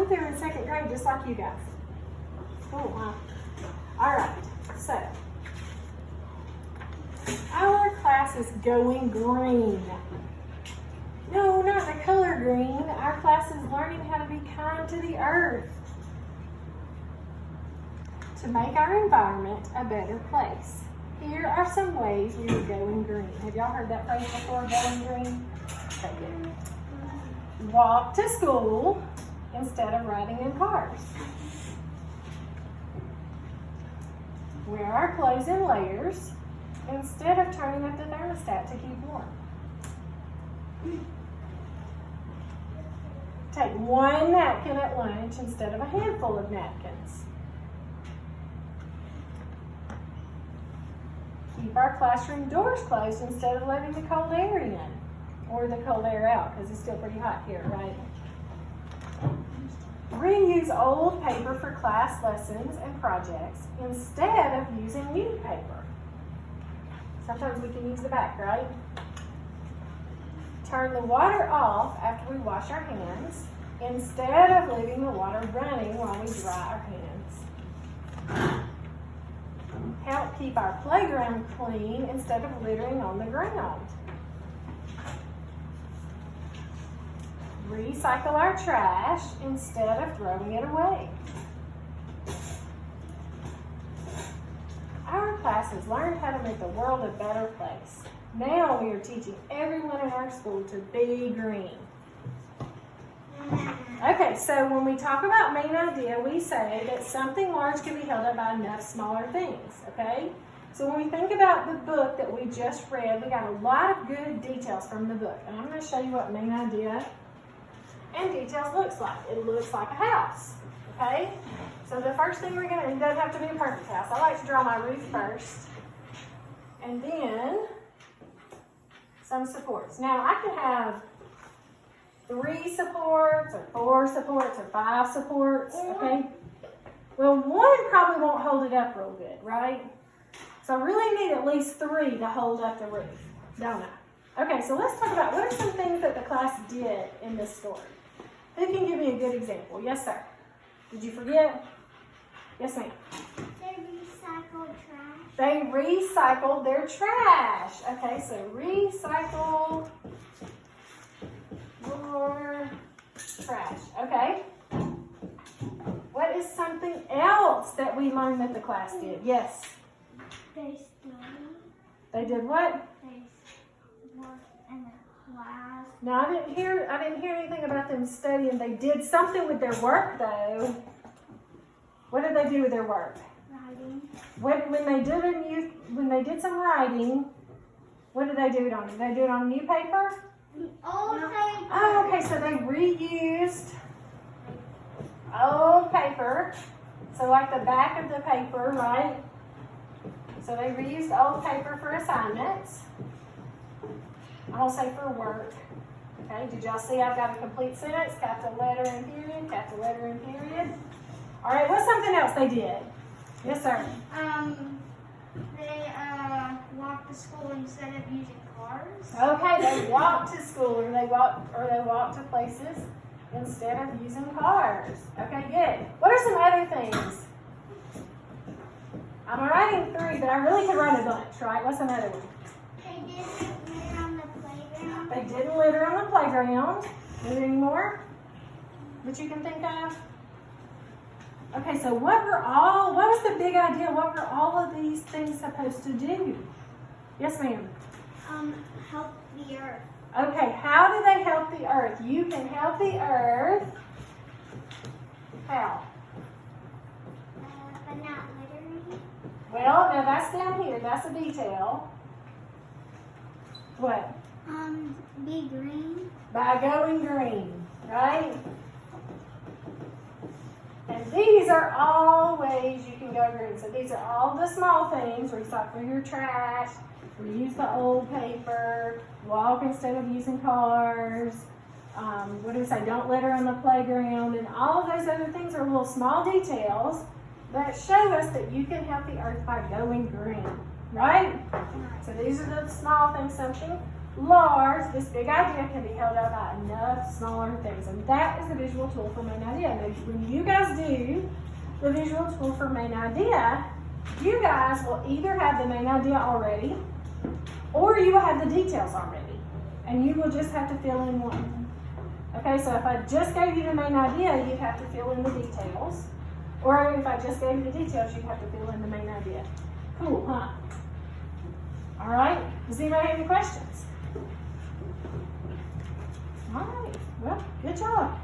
went there in second grade just like you guys. Cool, huh? All right, so our class is going green. No, not the color green. Our class is learning how to be kind to the earth to make our environment a better place. Here are some ways we are going green. Have y'all heard that phrase before, going green? Okay, good. Walk to school instead of riding in cars. Wear our clothes in layers instead of turning up the thermostat to keep warm. Take one napkin at lunch instead of a handful of napkins. Keep our classroom doors closed instead of letting the cold air in or the cold air out because it's still pretty hot here, right? Reuse old paper for class lessons and projects instead of using new paper. Sometimes we can use the back, right? Turn the water off after we wash our hands instead of leaving the water running while we dry our hands. Help keep our playground clean instead of littering on the ground. Recycle our trash instead of throwing it away. Our class has learned how to make the world a better place. Now we are teaching everyone in our school to be green. Okay, so when we talk about main idea, we say that something large can be held up by enough smaller things, okay? So when we think about the book that we just read, we got a lot of good details from the book. And I'm going to show you what main idea and details looks like. It looks like a house, okay? So the first thing we're going to, it doesn't have to be a perfect house. I like to draw my roof first. And then some supports. Now I can have 3 supports or 4 supports or 5 supports, okay? Well, one probably won't hold it up real good, right? So I really need at least 3 to hold up the roof, don't I? Okay, so let's talk about what are some things that the class did in this story. Who can give me a good example? Yes, sir. Did you forget? Yes, ma'am. They recycled trash. They recycled their trash. Okay, so recycle your trash. Okay. What is something else that we learned that the class did? Yes. They studied. They did what? They worked in a class. No, I didn't hear anything about them studying. They did something with their work though. What did they do with their work? Writing. When they did some writing, what did they do it on? Did they do it on new paper? Old paper. Oh, okay, so they reused old paper. So like the back of the paper, right? So they reused old paper for assignments. I don't say for work. Okay, did y'all see I've got a complete sentence? Capital letter and period, capital letter and period. All right, what's something else they did? Yes, sir. They walked to school instead of using cars. Okay, they walked to school or they walked to places instead of using cars. Okay, good. What are some other things? I'm writing 3, but I really could write a bunch, right? What's another one? They didn't litter on the playground. They didn't litter on the playground. Is there any more that you can think of? Okay, so what was the big idea? What were all of these things supposed to do? Yes, ma'am. Help the earth. Okay, how do they help the earth? You can help the earth. How? But not littering. Well, now that's down here. That's a detail. What? Be green. By going green, right? And these are all ways you can go green. So these are all the small things. Recycle your trash, reuse the old paper, walk instead of using cars. What do we say? Don't litter on the playground. And all of those other things are little small details that show us that you can help the earth by going green, right? So these are the small things, something large, this big idea can be held up by enough smaller things. And that is the visual tool for main idea. And when you guys do the visual tool for main idea, you guys will either have the main idea already or you will have the details already. And you will just have to fill in one. Okay, so if I just gave you the main idea, you'd have to fill in the details. Or if I just gave you the details, you'd have to fill in the main idea. Cool, huh? All right, does anybody have any questions? All right, well, good job.